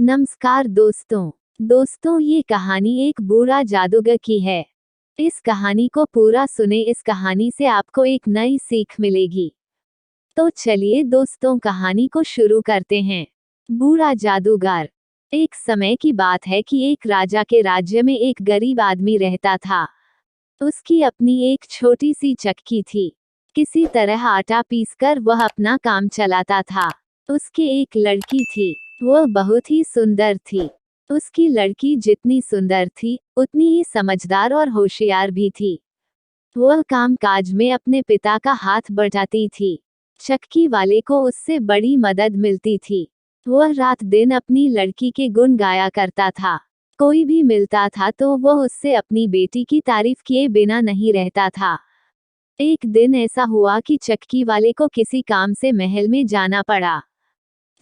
नमस्कार दोस्तों, ये कहानी एक बूढ़ा जादूगर की है। इस कहानी को पूरा सुने, इस कहानी से आपको एक नई सीख मिलेगी। तो चलिए दोस्तों, कहानी को शुरू करते हैं। बूढ़ा जादूगर। एक समय की बात है कि एक राजा के राज्य में एक गरीब आदमी रहता था। उसकी अपनी एक छोटी सी चक्की थी। किसी तरह आटा पीसकर वह अपना काम चलाता था। उसकी एक लड़की थी। वह बहुत ही सुंदर थी। उसकी लड़की जितनी सुंदर थी, उतनी ही समझदार और होशियार भी थी। वह काम काज में अपने पिता का हाथ बटाती थी। चक्की वाले को उससे बड़ी मदद मिलती थी। वह रात दिन अपनी लड़की के गुण गाया करता था। कोई भी मिलता था तो वह उससे अपनी बेटी की तारीफ किए बिना नहीं रहता था। एक दिन ऐसा हुआ कि चक्की वाले को किसी काम से महल में जाना पड़ा।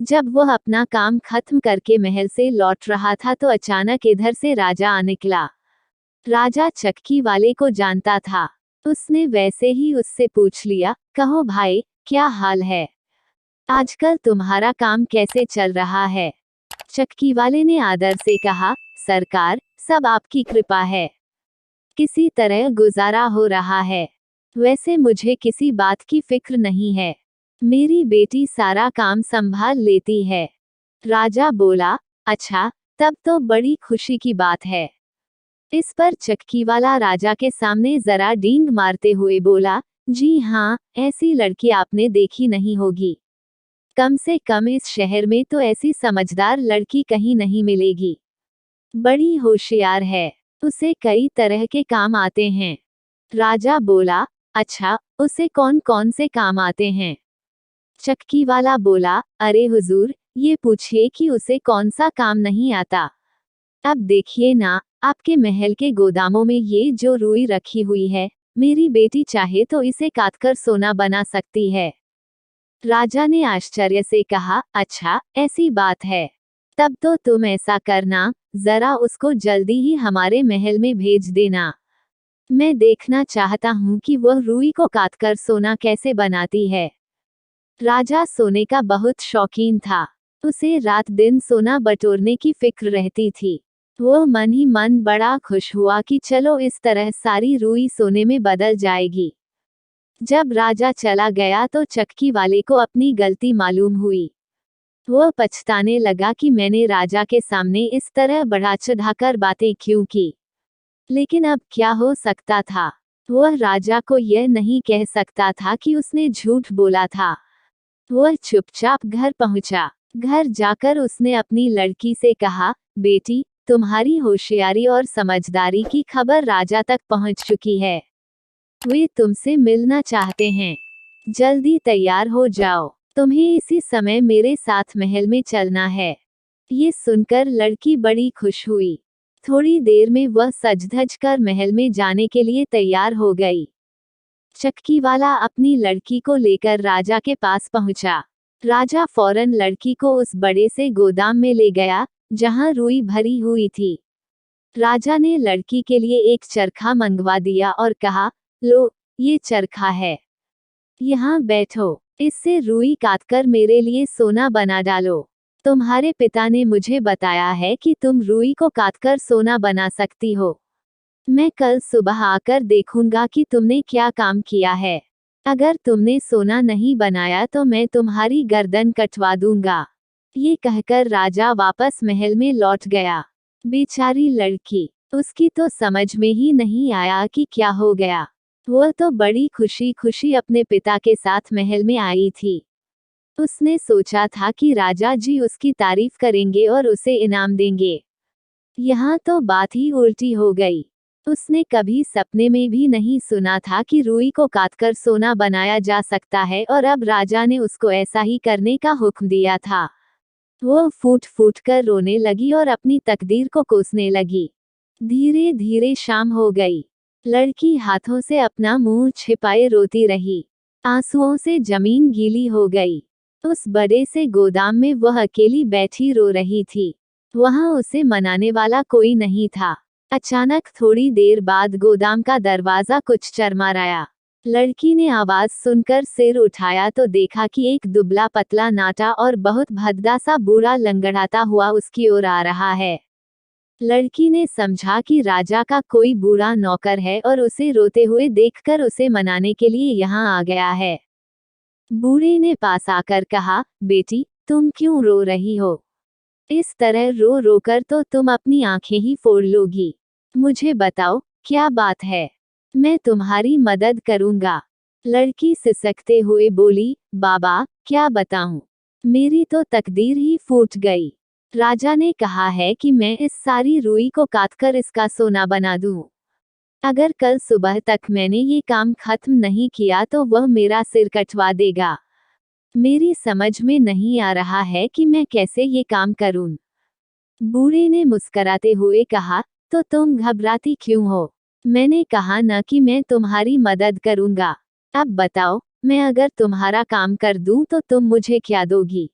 जब वह अपना काम खत्म करके महल से लौट रहा था तो अचानक इधर से राजा आ निकला। राजा चक्की वाले को जानता था। उसने वैसे ही उससे पूछ लिया, कहो भाई, क्या हाल है? आजकल तुम्हारा काम कैसे चल रहा है? चक्की वाले ने आदर से कहा, सरकार, सब आपकी कृपा है। किसी तरह गुजारा हो रहा है। वैसे मुझे किसी बात की फिक्र नहीं है। मेरी बेटी सारा काम संभाल लेती है। राजा बोला, अच्छा, तब तो बड़ी खुशी की बात है। इस पर चक्की वाला राजा के सामने जरा डींग मारते हुए बोला, जी हाँ, ऐसी लड़की आपने देखी नहीं होगी। कम से कम इस शहर में तो ऐसी समझदार लड़की कहीं नहीं मिलेगी। बड़ी होशियार है। उसे कई तरह के काम आते हैं। राजा बोला, अच्छा, उसे कौन कौन से काम आते हैं? चक्की वाला बोला, अरे हुजूर, ये पूछिए कि उसे कौन सा काम नहीं आता। अब देखिए ना, आपके महल के गोदामों में ये जो रुई रखी हुई है, मेरी बेटी चाहे तो इसे काटकर सोना बना सकती है। राजा ने आश्चर्य से कहा, अच्छा, ऐसी बात है। तब तो तुम ऐसा करना, जरा उसको जल्दी ही हमारे महल में भेज देना। मैं देखना चाहता हूँ कि वह रुई को काटकर सोना कैसे बनाती है। राजा सोने का बहुत शौकीन था। उसे रात दिन सोना बटोरने की फिक्र रहती थी। वह मन ही मन बड़ा खुश हुआ कि चलो इस तरह सारी रुई सोने में बदल जाएगी। जब राजा चला गया तो चक्की वाले को अपनी गलती मालूम हुई। वह पछताने लगा कि मैंने राजा के सामने इस तरह बढ़ा चढ़ाकर बातें क्यों की। लेकिन अब क्या हो सकता था? वह राजा को यह नहीं कह सकता था कि उसने झूठ बोला था। वह चुपचाप घर पहुंचा। घर जाकर उसने अपनी लड़की से कहा, बेटी, तुम्हारी होशियारी और समझदारी की खबर राजा तक पहुंच चुकी है। वे तुमसे मिलना चाहते हैं। जल्दी तैयार हो जाओ। तुम्हें इसी समय मेरे साथ महल में चलना है। ये सुनकर लड़की बड़ी खुश हुई। थोड़ी देर में वह सज-धज कर महल में जाने के लिए तैयार हो गई। चक्की वाला अपनी लड़की को लेकर राजा के पास पहुंचा। राजा फौरन लड़की को उस बड़े से गोदाम में ले गया, जहां रुई भरी हुई थी। राजा ने लड़की के लिए एक चरखा मंगवा दिया और कहा, लो, ये चरखा है। यहाँ बैठो, इससे रुई काटकर मेरे लिए सोना बना डालो। तुम्हारे पिता ने मुझे बताया है कि तुम रुई को काटकर सोना बना सकती हो। मैं कल सुबह आकर देखूंगा कि तुमने क्या काम किया है। अगर तुमने सोना नहीं बनाया तो मैं तुम्हारी गर्दन कटवा दूंगा। ये कहकर राजा वापस महल में लौट गया। बेचारी लड़की, उसकी तो समझ में ही नहीं आया कि क्या हो गया। वह तो बड़ी खुशी खुशी अपने पिता के साथ महल में आई थी। उसने सोचा था कि राजा जी उसकी तारीफ करेंगे और उसे इनाम देंगे। यहाँ तो बात ही उल्टी हो गई। उसने कभी सपने में भी नहीं सुना था कि रुई को काटकर सोना बनाया जा सकता है, और अब राजा ने उसको ऐसा ही करने का हुक्म दिया था। वो फूट फूट कर रोने लगी और अपनी तकदीर को कोसने लगी। धीरे धीरे शाम हो गई। लड़की हाथों से अपना मुंह छिपाए रोती रही। आंसुओं से जमीन गीली हो गई। उस बड़े से गोदाम में वह अकेली बैठी रो रही थी। वहां उसे मनाने वाला कोई नहीं था। अचानक थोड़ी देर बाद गोदाम का दरवाजा कुछ चरमराया। लड़की ने आवाज सुनकर सिर उठाया तो देखा कि एक दुबला पतला नाटा और बहुत भद्दा सा बूढ़ा लंगड़ाता हुआ उसकी ओर आ रहा है। लड़की ने समझा कि राजा का कोई बूढ़ा नौकर है और उसे रोते हुए देखकर उसे मनाने के लिए यहाँ आ गया है। बूढ़े ने पास आकर कहा, बेटी, तुम क्यों रो रही हो? इस तरह रो रोकर तो तुम अपनी आंखें ही फोड़ लोगी। मुझे बताओ, क्या बात है? मैं तुम्हारी मदद करूंगा। लड़की सिसकते हुए बोली, बाबा, क्या बताऊं? मेरी तो तकदीर ही फूट गई। राजा ने कहा है कि मैं इस सारी रुई को काटकर इसका सोना बना दूं। अगर कल सुबह तक मैंने ये काम खत्म नहीं किया तो वह मेरा सिर कटवा देगा। मेरी समझ में नहीं आ रहा है कि मैं कैसे ये काम करूं। बूढ़े ने मुस्कराते हुए कहा, तो तुम घबराती क्यों हो? मैंने कहा न कि मैं तुम्हारी मदद करूंगा। अब बताओ, मैं अगर तुम्हारा काम कर दूं तो तुम मुझे क्या दोगी?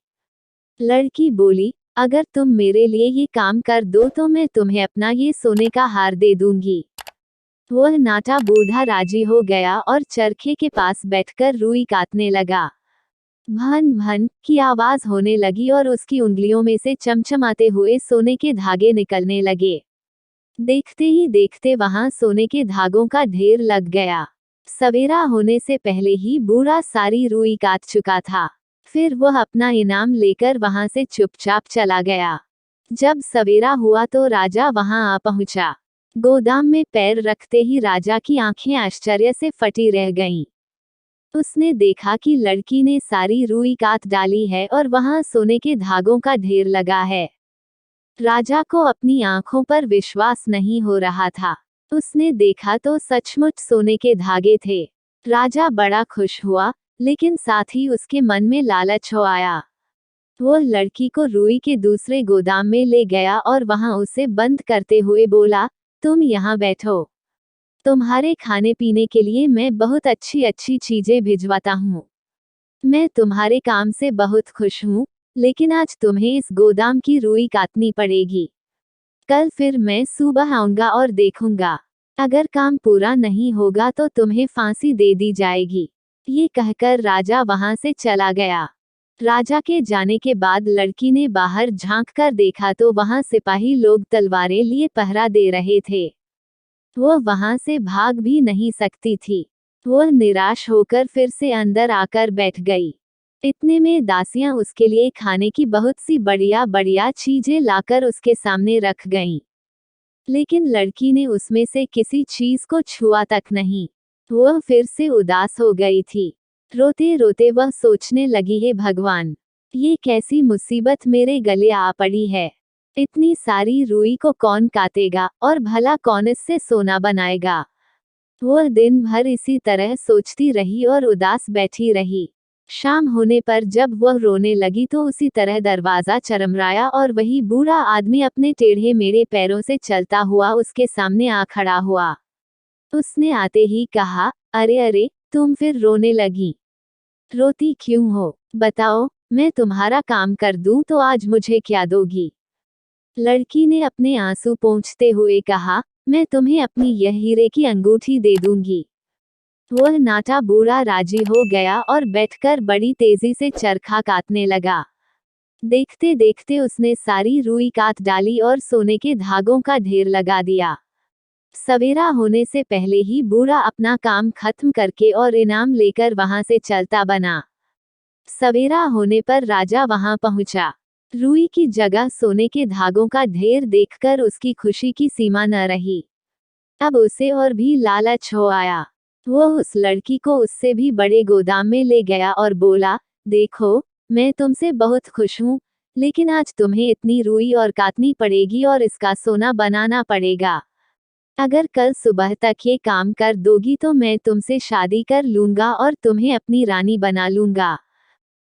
लड़की बोली, अगर तुम मेरे लिए ये काम कर दो तो मैं तुम्हें अपना ये सोने का हार दे दूंगी। वह नाटा बूढ़ा राजी हो गया और चरखे के पास बैठकर रुई काटने लगा। भन भन की आवाज होने लगी और उसकी उंगलियों में से चमचमाते हुए सोने के धागे निकलने लगे। देखते ही देखते वहां सोने के धागों का ढेर लग गया। सवेरा होने से पहले ही बूढ़ा सारी रुई काट चुका था। फिर वह अपना इनाम लेकर वहां से चुपचाप चला गया। जब सवेरा हुआ तो राजा वहां आ पहुंचा। गोदाम में पैर रखते ही राजा की आंखें आश्चर्य से फटी रह गईं। उसने देखा कि लड़की ने सारी रुई काट डाली है और वहां सोने के धागों का ढेर लगा है। राजा को अपनी आंखों पर विश्वास नहीं हो रहा था। उसने देखा तो सचमुच सोने के धागे थे। राजा बड़ा खुश हुआ, लेकिन साथ ही उसके मन में लालच हो आया। वह लड़की को रुई के दूसरे गोदाम में ले गया और वहां उसे बंद करते हुए बोला, तुम यहाँ बैठो। तुम्हारे खाने पीने के लिए मैं बहुत अच्छी अच्छी चीजें भिजवाता हूँ। मैं तुम्हारे काम से बहुत खुश हूँ, लेकिन आज तुम्हें इस गोदाम की रुई काटनी पड़ेगी। कल फिर मैं सुबह आऊंगा और देखूंगा। अगर काम पूरा नहीं होगा तो तुम्हें फांसी दे दी जाएगी। ये कहकर राजा वहां से चला गया। राजा के जाने के बाद लड़की ने बाहर झांक कर देखा तो वहां सिपाही लोग तलवारें लिए पहरा दे रहे थे। वह वहां से भाग भी नहीं सकती थी। वह निराश होकर फिर से अंदर आकर बैठ गई। इतने में दासियां उसके लिए खाने की बहुत सी बढ़िया बढ़िया चीजें लाकर उसके सामने रख गईं। लेकिन लड़की ने उसमें से किसी चीज को छुआ तक नहीं। वह फिर से उदास हो गई थी। रोते रोते वह सोचने लगी, है भगवान, ये कैसी मुसीबत मेरे गले आ पड़ी है। इतनी सारी रुई को कौन काटेगा और भला कौन इससे सोना बनाएगा। वह दिन भर इसी तरह सोचती रही और उदास बैठी रही। शाम होने पर जब वह रोने लगी तो उसी तरह दरवाजा चरमराया और वही बूढ़ा आदमी अपने टेढ़े मेढ़े पैरों से चलता हुआ उसके सामने आ खड़ा हुआ। उसने आते ही कहा, अरे अरे, तुम फिर रोने लगी। रोती क्यों हो? बताओ, मैं तुम्हारा काम कर दूं तो आज मुझे क्या दोगी? लड़की ने अपने आंसू पोंछते हुए कहा, मैं तुम्हें अपनी यह हीरे की अंगूठी दे दूंगी। वह नाटा बूढ़ा राजी हो गया और बैठकर बड़ी तेजी से चरखा काटने लगा। देखते देखते उसने सारी रुई काट डाली और सोने के धागों का ढेर लगा दिया। सवेरा होने से पहले ही बूढ़ा अपना काम खत्म करके और इनाम लेकर वहां से चलता बना। सवेरा होने पर राजा वहां पहुंचा। रुई की जगह सोने के धागों का ढेर देखकर उसकी खुशी की सीमा न रही। अब उसे और भी लालच हो आया। वह उस लड़की को उससे भी बड़े गोदाम में ले गया और बोला, देखो, मैं तुमसे बहुत खुश हूँ, लेकिन आज तुम्हें इतनी रुई और काटनी पड़ेगी और इसका सोना बनाना पड़ेगा। अगर कल सुबह तक ये काम कर दोगी तो मैं तुमसे शादी कर लूंगा और तुम्हें अपनी रानी बना लूंगा।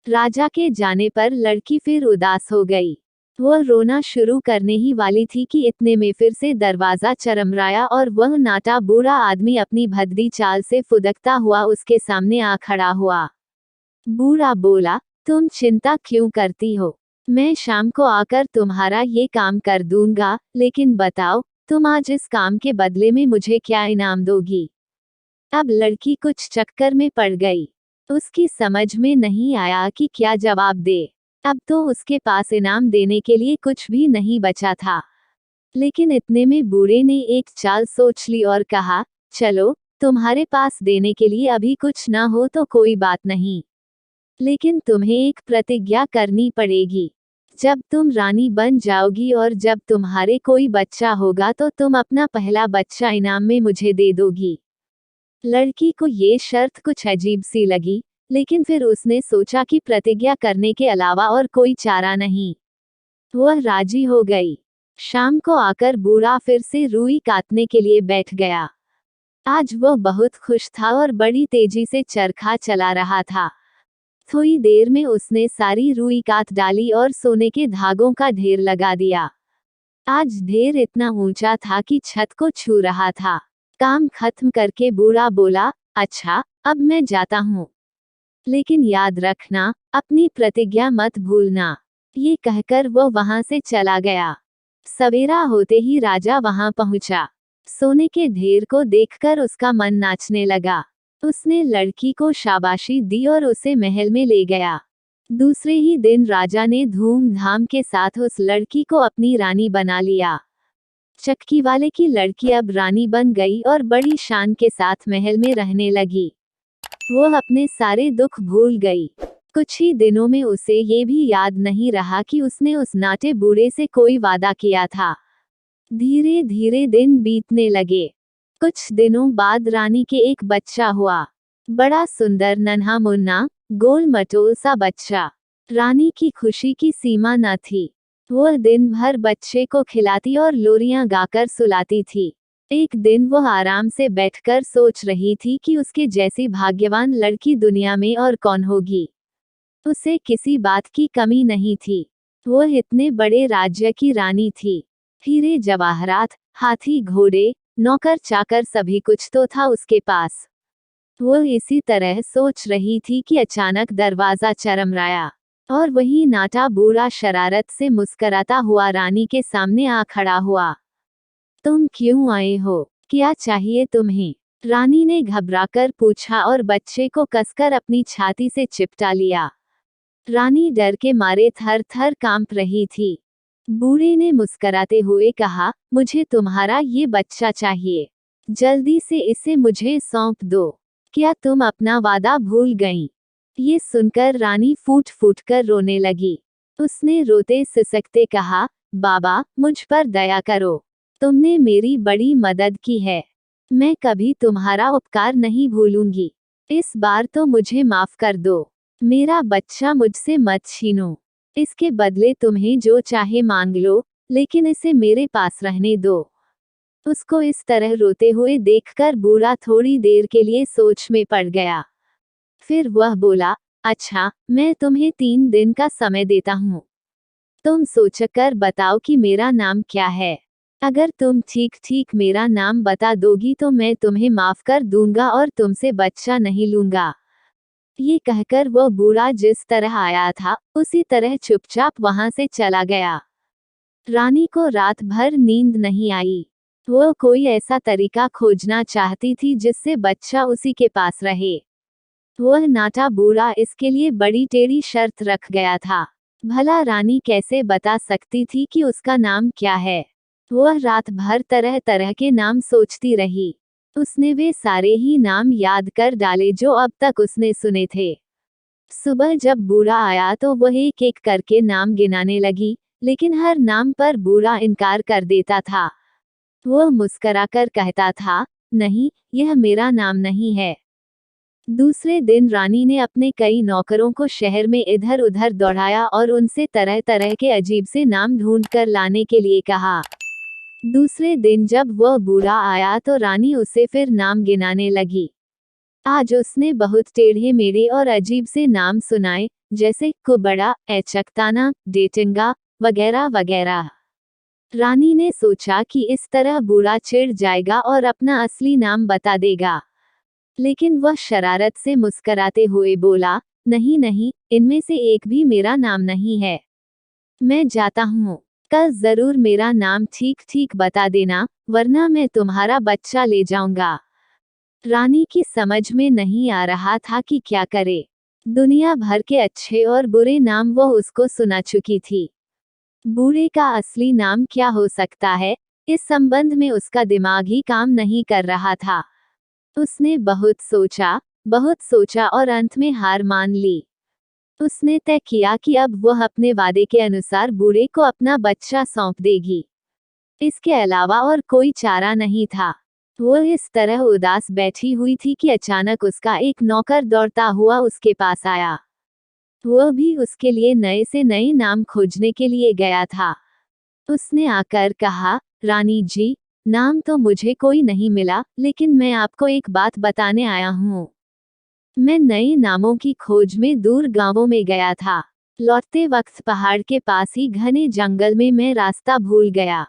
राजा के जाने पर लड़की फिर उदास हो गई। वह रोना शुरू करने ही वाली थी कि इतने में फिर से दरवाजा चरमराया और वह नाटा बूढ़ा आदमी अपनी भद्दी चाल से फुदकता हुआ उसके सामने आ खड़ा हुआ। बूढ़ा बोला, तुम चिंता क्यों करती हो? मैं शाम को आकर तुम्हारा ये काम कर दूंगा, लेकिन बताओ, तुम आज इस काम के बदले में मुझे क्या इनाम दोगी? अब लड़की कुछ चक्कर में पड़ गई। उसकी समझ में नहीं आया कि क्या जवाब दे। अब तो उसके पास इनाम देने के लिए कुछ भी नहीं बचा था। लेकिन इतने में बूढ़े ने एक चाल सोच ली और कहा, चलो, तुम्हारे पास देने के लिए अभी कुछ ना हो तो कोई बात नहीं, लेकिन तुम्हें एक प्रतिज्ञा करनी पड़ेगी। जब तुम रानी बन जाओगी और जब तुम्हारे कोई बच्चा होगा तो तुम अपना पहला बच्चा इनाम में मुझे दे दोगी। लड़की को ये शर्त कुछ अजीब सी लगी, लेकिन फिर उसने सोचा कि प्रतिज्ञा करने के अलावा और कोई चारा नहीं। वह राजी हो गई। शाम को आकर बूढ़ा फिर से रुई काटने के लिए बैठ गया। आज वह बहुत खुश था और बड़ी तेजी से चरखा चला रहा था। थोड़ी देर में उसने सारी रुई काट डाली और सोने के धागों का ढेर लगा दिया। आज ढेर इतना ऊंचा था कि छत को छू रहा था। काम खत्म करके बूढ़ा बोला, अच्छा, अब मैं जाता हूँ, लेकिन याद रखना, अपनी प्रतिज्ञा मत भूलना। ये कहकर वो वहां से चला गया। सवेरा होते ही राजा वहां पहुंचा। सोने के ढेर को देखकर उसका मन नाचने लगा। उसने लड़की को शाबाशी दी और उसे महल में ले गया। दूसरे ही दिन राजा ने धूमधाम के साथ उस लड़की को अपनी रानी बना लिया। चक्की वाले की लड़की अब रानी बन गई और बड़ी शान के साथ महल में रहने लगी। वो अपने सारे दुख भूल गई। कुछ ही दिनों में उसे ये भी याद नहीं रहा कि उसने उस नाटे बूढ़े से कोई वादा किया था। धीरे धीरे दिन बीतने लगे। कुछ दिनों बाद रानी के एक बच्चा हुआ। बड़ा सुंदर नन्हा मुन्ना गोल मटोल सा बच्चा। रानी की खुशी की सीमा न थी। वह दिन भर बच्चे को खिलाती और लोरियां गाकर सुलाती थी। एक दिन वह आराम से बैठकर सोच रही थी कि उसके जैसी भाग्यवान लड़की दुनिया में और कौन होगी। उसे किसी बात की कमी नहीं थी। वह इतने बड़े राज्य की रानी थी। हीरे जवाहरात, हाथी घोड़े, नौकर चाकर सभी कुछ तो था उसके पास। वह इसी तरह सोच रही थी कि अचानक दरवाजा चरमराया और वही नाटा बूढ़ा शरारत से मुस्कराता हुआ रानी के सामने आ खड़ा हुआ। तुम क्यों आए हो? क्या चाहिए तुम्हें? रानी ने घबराकर पूछा और बच्चे को कसकर अपनी छाती से चिपटा लिया। रानी डर के मारे थर थर कांप रही थी। बूढ़े ने मुस्कराते हुए कहा, मुझे तुम्हारा ये बच्चा चाहिए। जल्दी से इसे मुझे सौंप दो। क्या तुम अपना वादा भूल गईं? ये सुनकर रानी फूट फूट कर रोने लगी। उसने रोते सिसकते कहा, बाबा, मुझ पर दया करो। तुमने मेरी बड़ी मदद की है। मैं कभी तुम्हारा उपकार नहीं भूलूंगी। इस बार तो मुझे माफ कर दो। मेरा बच्चा मुझसे मत छीनो। इसके बदले तुम्हें जो चाहे मांग लो, लेकिन इसे मेरे पास रहने दो। उसको इस तरह रोते हुए देखकर बूढ़ा थोड़ी देर के लिए सोच में पड़ गया। फिर वह बोला, अच्छा, मैं तुम्हें 3 दिन का समय देता हूँ। तुम सोचकर बताओ कि मेरा नाम क्या है। अगर तुम ठीक ठीक मेरा नाम बता दोगी तो मैं तुम्हें माफ कर दूंगा और तुमसे बच्चा नहीं लूंगा। ये कहकर वह बूढ़ा जिस तरह आया था, उसी तरह चुपचाप वहां से चला गया। रानी को रात भर नींद नहीं आई। वह कोई ऐसा तरीका खोजना चाहती थी जिससे बच्चा उसी के पास रहे। वह नाटा बूढ़ा इसके लिए बड़ी टेढ़ी शर्त रख गया था। भला रानी कैसे बता सकती थी कि उसका नाम क्या है? वह रात भर तरह तरह के नाम सोचती रही। उसने वे सारे ही नाम याद कर डाले जो अब तक उसने सुने थे। सुबह जब बूढ़ा आया तो वह एक एक करके नाम गिनाने लगी, लेकिन हर नाम पर बूढ़ा इनकार कर देता था। वह मुस्कराकर कहता था, नहीं, यह मेरा नाम नहीं है। दूसरे दिन रानी ने अपने कई नौकरों को शहर में इधर उधर दौड़ाया और उनसे तरह तरह के अजीब से नाम ढूंढ कर लाने के लिए कहा। दूसरे दिन जब वह बूढ़ा आया तो रानी उसे फिर नाम गिनाने लगी। आज उसने बहुत टेढ़े मेढ़े और अजीब से नाम सुनाए, जैसे कुबड़ा, एचकताना, डेटिंगा, वगैरह वगैरह। रानी ने सोचा कि इस तरह बूढ़ा चिढ़ जाएगा और अपना असली नाम बता देगा। लेकिन वह शरारत से मुस्कराते हुए बोला, नहीं नहीं, इनमें से एक भी मेरा नाम नहीं है। मैं जाता हूँ। कल जरूर मेरा नाम ठीक ठीक बता देना, वरना मैं तुम्हारा बच्चा ले जाऊंगा। रानी की समझ में नहीं आ रहा था कि क्या करे। दुनिया भर के अच्छे और बुरे नाम वो उसको सुना चुकी थी। बूढ़े का असली नाम क्या हो सकता है, इस संबंध में उसका दिमाग ही काम नहीं कर रहा था। उसने बहुत सोचा और अंत में हार मान ली। उसने तय किया कि अब वह अपने वादे के अनुसार बूढ़े को अपना बच्चा सौंप देगी। इसके अलावा और कोई चारा नहीं था। वह इस तरह उदास बैठी हुई थी कि अचानक उसका एक नौकर दौड़ता हुआ उसके पास आया। वह भी उसके लिए नए से नए नाम खोजने के लिए गया था। उसने आकर कहा, रानी जी, नाम तो मुझे कोई नहीं मिला, लेकिन मैं आपको एक बात बताने आया हूँ। मैं नए नामों की खोज में दूर गांवों में गया था। लौटते वक्त पहाड़ के पास ही घने जंगल में मैं रास्ता भूल गया।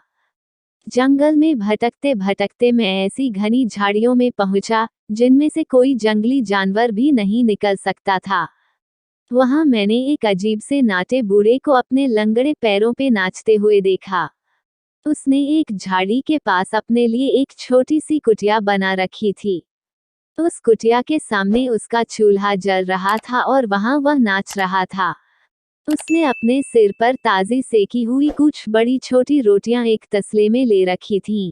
जंगल में भटकते भटकते मैं ऐसी घनी झाड़ियों में पहुंचा, जिनमें से कोई जंगली जानवर भी नहीं निकल सकता था। वहां मैंने एक अजीब से नाटे बूढ़े को अपने लंगड़े पैरों पे नाचते हुए देखा। उसने एक झाड़ी के पास अपने लिए एक छोटी सी कुटिया बना रखी थी। उस कुटिया के सामने उसका चूल्हा जल रहा था और वहां वह नाच रहा था। उसने अपने सिर पर ताजी सेकी हुई कुछ बड़ी छोटी रोटियां एक तसले में ले रखी थीं।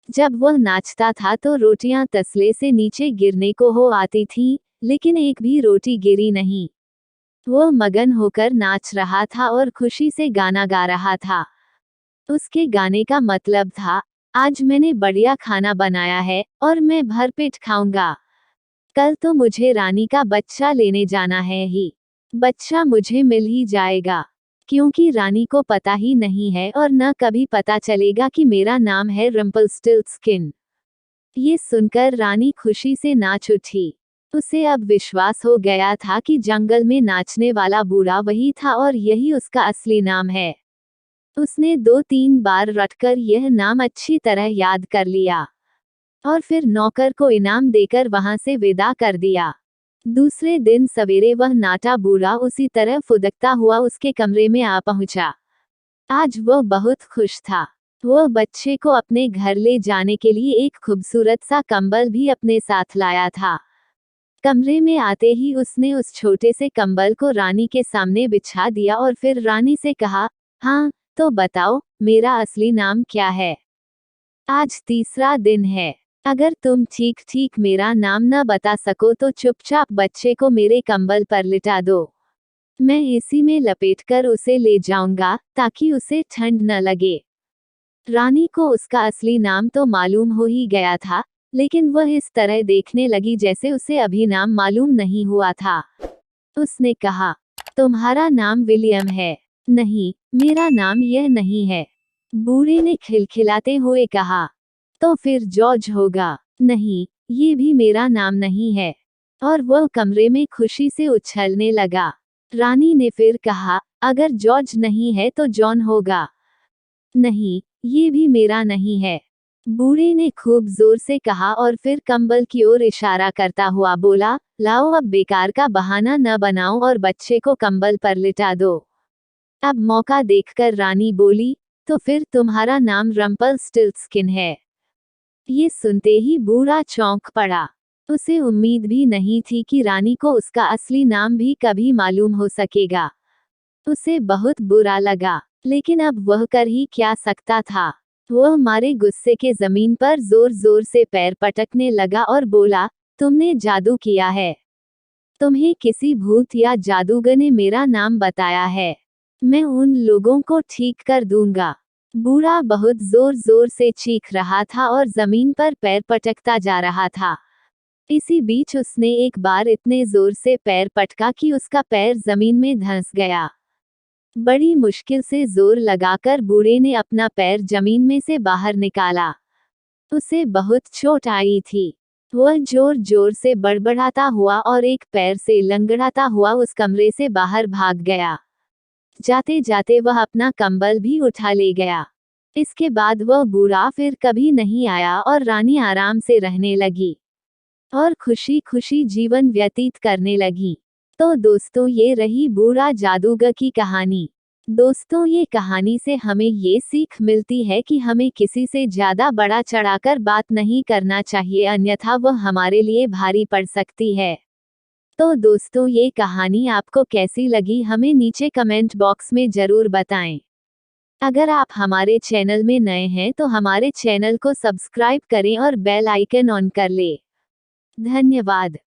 जब वह नाचता था तो रोटियां तसले से नीचे गिरने को हो आती थीं, लेकिन एक भी रोटी गिरी नहीं। वह मगन होकर नाच रहा था और खुशी से गाना गा रहा था। उसके गाने का मतलब था, आज मैंने बढ़िया खाना बनाया है और मैं भरपेट खाऊंगा। कल तो मुझे रानी का बच्चा लेने जाना है ही। बच्चा मुझे मिल ही जाएगा, क्योंकि रानी को पता ही नहीं है और न कभी पता चलेगा कि मेरा नाम है रम्पलस्टिल्टस्किन। ये सुनकर रानी खुशी से नाच उठी। उसे अब विश्वास हो गया था कि जंगल में नाचने वाला बूढ़ा वही था और यही उसका असली नाम है। उसने 2-3 बार रटकर यह नाम अच्छी तरह याद कर लिया और फिर नौकर को इनाम देकर वहां से विदा कर दिया। दूसरे दिन सवेरे वह नाटा बूढ़ा उसी तरह फुदकता हुआ उसके कमरे में आ पहुंचा। आज वह बहुत खुश था। वह बच्चे को अपने घर ले जाने के लिए एक खूबसूरत सा कंबल भी अपने साथ लाया था। कमरे में आते ही उसने उस छोटे से कंबल को रानी के सामने बिछा दिया और फिर रानी से कहा, हाँ, तो बताओ, मेरा असली नाम क्या है? आज तीसरा दिन है। अगर तुम ठीक ठीक मेरा नाम न बता सको तो चुपचाप बच्चे को मेरे कंबल पर लिटा दो। मैं इसी में लपेटकर उसे ले जाऊंगा, ताकि उसे ठंड न लगे। रानी को उसका असली नाम तो मालूम हो ही गया था, लेकिन वह इस तरह देखने लगी जैसे उसे अभी नाम मालूम नहीं हुआ था। उसने कहा, तुम्हारा नाम विलियम है? नहीं, मेरा नाम यह नहीं है। बूढ़े ने खिलखिलाते हुए कहा, तो फिर जॉर्ज होगा। नहीं, ये भी मेरा नाम नहीं है। और वह कमरे में खुशी से उछलने लगा। रानी ने फिर कहा, अगर जॉर्ज नहीं है तो जॉन होगा। नहीं, ये भी मेरा नहीं है। बूढ़े ने खूब जोर से कहा और फिर कंबल की ओर इशारा करता हुआ बोला, लाओ अब बेकार का बहाना न बनाओ और बच्चे को कंबल पर लिटा दो। अब मौका देखकर रानी बोली, तो फिर तुम्हारा नाम रम्पलस्टिल्टस्किन है। ये सुनते ही बूढ़ा चौंक पड़ा। उसे उम्मीद भी नहीं थी कि रानी को उसका असली नाम भी कभी मालूम हो सकेगा। उसे बहुत बुरा लगा, लेकिन अब वह कर ही क्या सकता था। वह मारे गुस्से के जमीन पर जोर जोर से पैर पटकने लगा और बोला, तुमने जादू किया है। तुम्हें किसी भूत या जादूगर ने मेरा नाम बताया है। मैं उन लोगों को ठीक कर दूंगा। बूढ़ा बहुत जोर जोर से चीख रहा था और जमीन पर पैर पटकता जा रहा था। इसी बीच उसने एक बार इतने जोर से पैर पटका कि उसका पैर जमीन में धंस गया। बड़ी मुश्किल से जोर लगाकर बूढ़े ने अपना पैर जमीन में से बाहर निकाला। उसे बहुत चोट आई थी। वह जोर जोर से बड़बड़ाता हुआ और एक पैर से लंगड़ाता हुआ उस कमरे से बाहर भाग गया। जाते जाते वह अपना कंबल भी उठा ले गया। इसके बाद वह बूढ़ा फिर कभी नहीं आया और रानी आराम से रहने लगी और खुशी खुशी जीवन व्यतीत करने लगी। तो दोस्तों, ये रही बूढ़ा जादूगर की कहानी। दोस्तों, ये कहानी से हमें ये सीख मिलती है कि हमें किसी से ज्यादा बड़ा चढ़ाकर बात नहीं करना चाहिए, अन्यथा वह हमारे लिए भारी पड़ सकती है। तो दोस्तों, ये कहानी आपको कैसी लगी हमें नीचे कमेंट बॉक्स में जरूर बताएं। अगर आप हमारे चैनल में नए हैं तो हमारे चैनल को सब्सक्राइब करें और बेल आइकन ऑन कर लें। धन्यवाद।